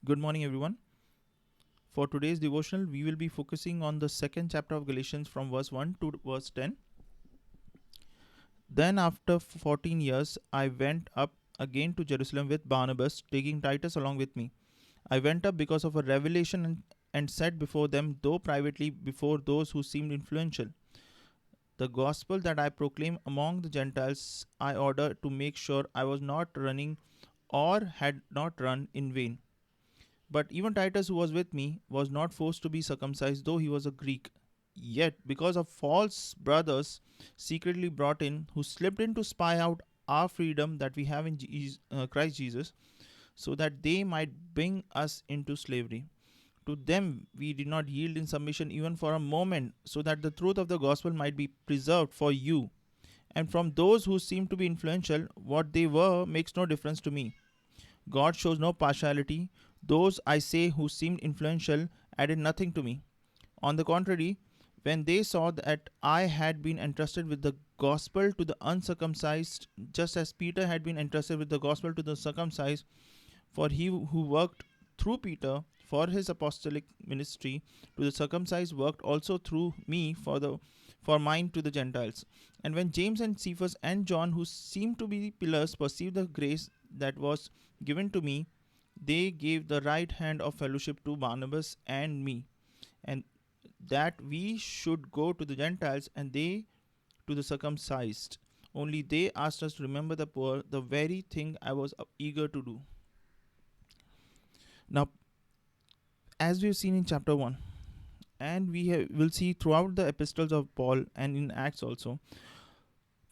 Good morning, everyone. For today's devotional, we will be focusing on the second chapter of Galatians from verse 1 to verse 10. Then, after 14 years, I went up again to Jerusalem with Barnabas, taking Titus along with me. I went up because of a revelation and said before them, though privately before those who seemed influential, the gospel that I proclaim among the Gentiles, I ordered to make sure I was not running or had not run in vain. But even Titus, who was with me, was not forced to be circumcised, though he was a Greek. Yet, because of false brothers secretly brought in, who slipped in to spy out our freedom that we have in Christ Jesus, so that they might bring us into slavery. To them we did not yield in submission even for a moment, so that the truth of the gospel might be preserved for you. And from those who seem to be influential, what they were makes no difference to me. God shows no partiality. Those, I say, who seemed influential added nothing to me. On the contrary, when they saw that I had been entrusted with the gospel to the uncircumcised, just as Peter had been entrusted with the gospel to the circumcised, for he who worked through Peter for his apostolic ministry to the circumcised worked also through me for mine to the Gentiles. And when James and Cephas and John, who seemed to be pillars, perceived the grace that was given to me, they gave the right hand of fellowship to Barnabas and me, and that we should go to the Gentiles and they to the circumcised. Only they asked us to remember the poor, the very thing I was eager to do. Now, as we've seen in chapter 1, and will see throughout the epistles of Paul and in Acts also,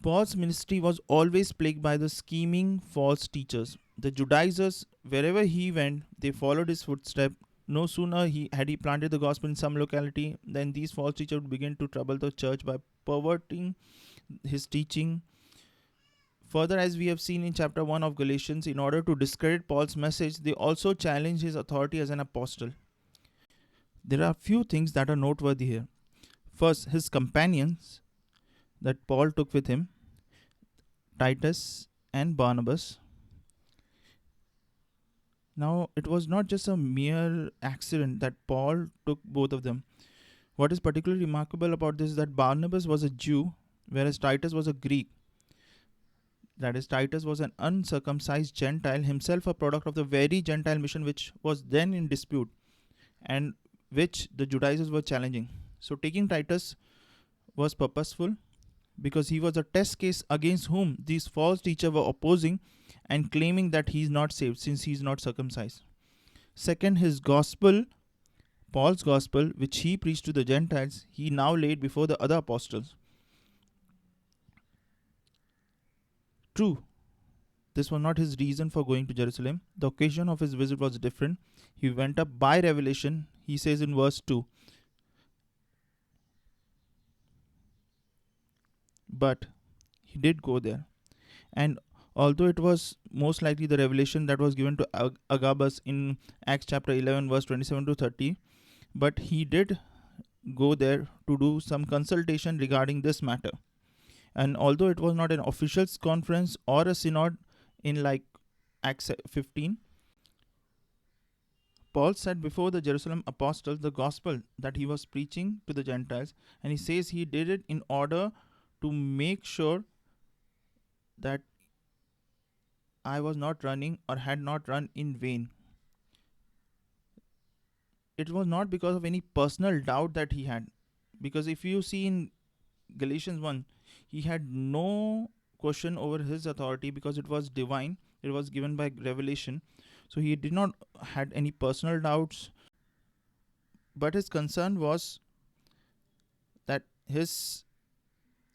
Paul's ministry was always plagued by the scheming false teachers. The Judaizers, wherever he went, they followed his footsteps. No sooner had he planted the gospel in some locality than these false teachers would begin to trouble the church by perverting his teaching. Further, as we have seen in chapter 1 of Galatians, in order to discredit Paul's message, they also challenged his authority as an apostle. There are a few things that are noteworthy here. First, his companions that Paul took with him, Titus and Barnabas. Now, it was not just a mere accident that Paul took both of them. What is particularly remarkable about this is that Barnabas was a Jew, whereas Titus was a Greek. That is, Titus was an uncircumcised Gentile, himself a product of the very Gentile mission which was then in dispute and which the Judaizers were challenging. So, taking Titus was purposeful because he was a test case against whom these false teachers were opposing and claiming that he is not saved since he is not circumcised. Second, his gospel, Paul's gospel, which he preached to the Gentiles, he now laid before the other apostles. True, this was not his reason for going to Jerusalem. The occasion of his visit was different. He went up by revelation, he says in verse 2. But he did go there. And although it was most likely the revelation that was given to Agabus in Acts chapter 11 verse 27 to 30, but he did go there to do some consultation regarding this matter. And although it was not an official conference or a synod in like Acts 15, Paul said before the Jerusalem apostles the gospel that he was preaching to the Gentiles, and he says he did it in order to make sure that I was not running or had not run in vain. It was not because of any personal doubt that he had, because if you see in Galatians 1, he had no question over his authority because it was divine, it was given by revelation. So he did not had any personal doubts, but his concern was that his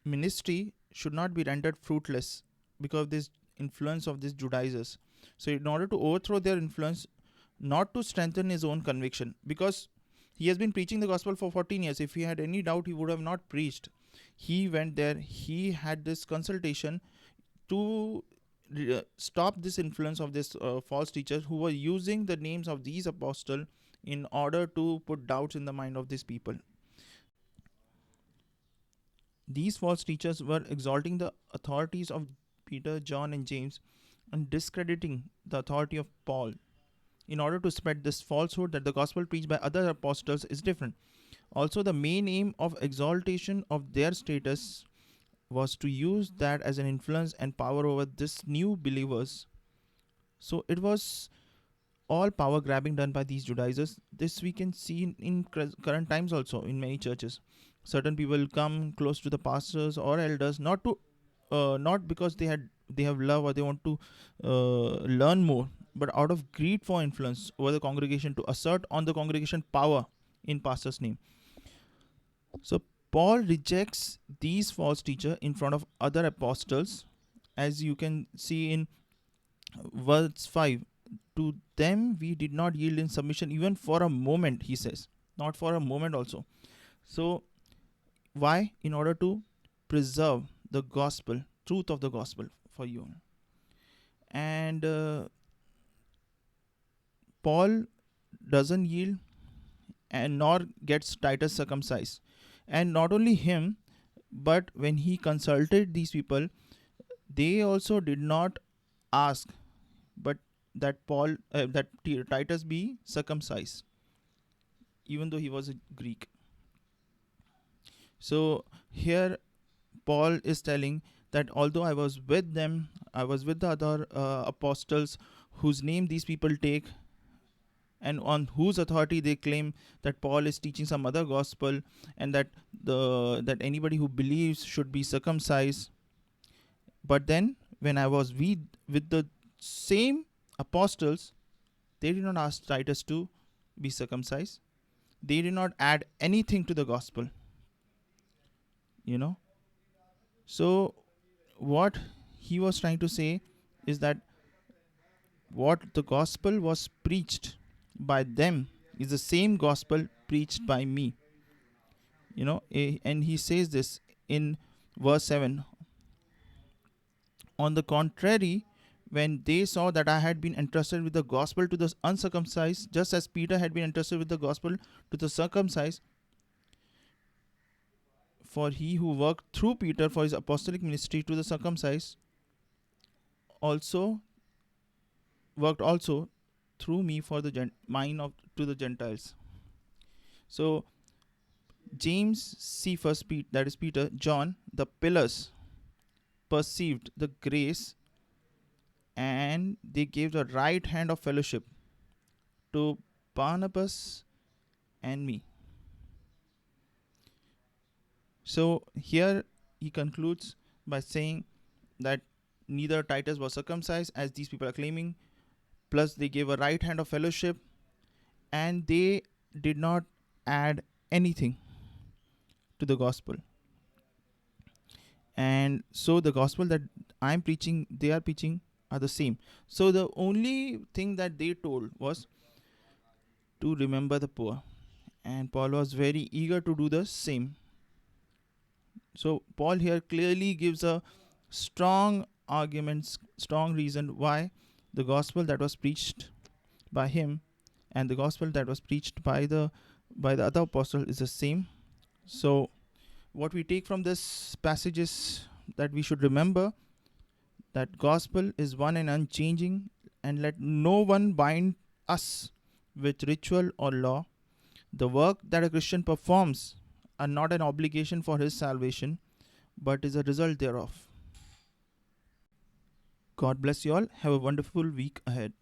ministry should not be rendered fruitless because of this influence of these Judaizers. So in order to overthrow their influence, not to strengthen his own conviction, because he has been preaching the gospel for 14 years. If he had any doubt, he would have not preached. He went there, he had this consultation to stop this influence of this false teachers who were using the names of these apostles in order to put doubts in the mind of these people. These false teachers were exalting the authorities of Peter, John, and James and discrediting the authority of Paul. in order to spread this falsehood that the gospel preached by other apostles is different. Also, the main aim of exaltation of their status was to use that as an influence and power over this new believers. So it was all power grabbing done by these Judaizers. This we can see in current times also in many churches. Certain people come close to the pastors or elders, not because they have love or they want to learn more, but out of greed for influence over the congregation, to assert on the congregation power in pastor's name. So Paul rejects these false teachers in front of other apostles, as you can see in verse 5. To them we did not yield in submission even for a moment, he says. Not for a moment also. So why? In order to preserve the gospel, truth of the gospel for you. And Paul doesn't yield and nor gets Titus circumcised. And not only him, but when he consulted these people, they also did not ask, but that Titus be circumcised, even though he was a Greek. So here Paul is telling that although I was with them, I was with the other apostles whose name these people take, and on whose authority they claim that Paul is teaching some other gospel, and that anybody who believes should be circumcised. But then when I was with the same apostles, they did not ask Titus to be circumcised. They did not add anything to the gospel. So what he was trying to say is that what the gospel was preached by them is the same gospel preached by me. And he says this in verse 7. On the contrary, when they saw that I had been entrusted with the gospel to the uncircumcised, just as Peter had been entrusted with the gospel to the circumcised, for he who worked through Peter for his apostolic ministry to the circumcised also worked also through me for the mine to the Gentiles. So James, Cephas, that is Peter, John, the pillars, perceived the grace, and they gave the right hand of fellowship to Barnabas and me. So here he concludes by saying that neither Titus was circumcised, as these people are claiming, plus they gave a right hand of fellowship, and they did not add anything to the gospel. And so the gospel that I'm preaching, they are preaching, are the same. So the only thing that they told was to remember the poor, and Paul was very eager to do the same. So Paul here clearly gives a strong argument, strong reason why the gospel that was preached by him and the gospel that was preached by the other apostle is the same. So what we take from this passage is that we should remember that gospel is one and unchanging, and let no one bind us with ritual or law. The work that a Christian performs are not an obligation for his salvation, but is a result thereof. God bless you all. Have a wonderful week ahead.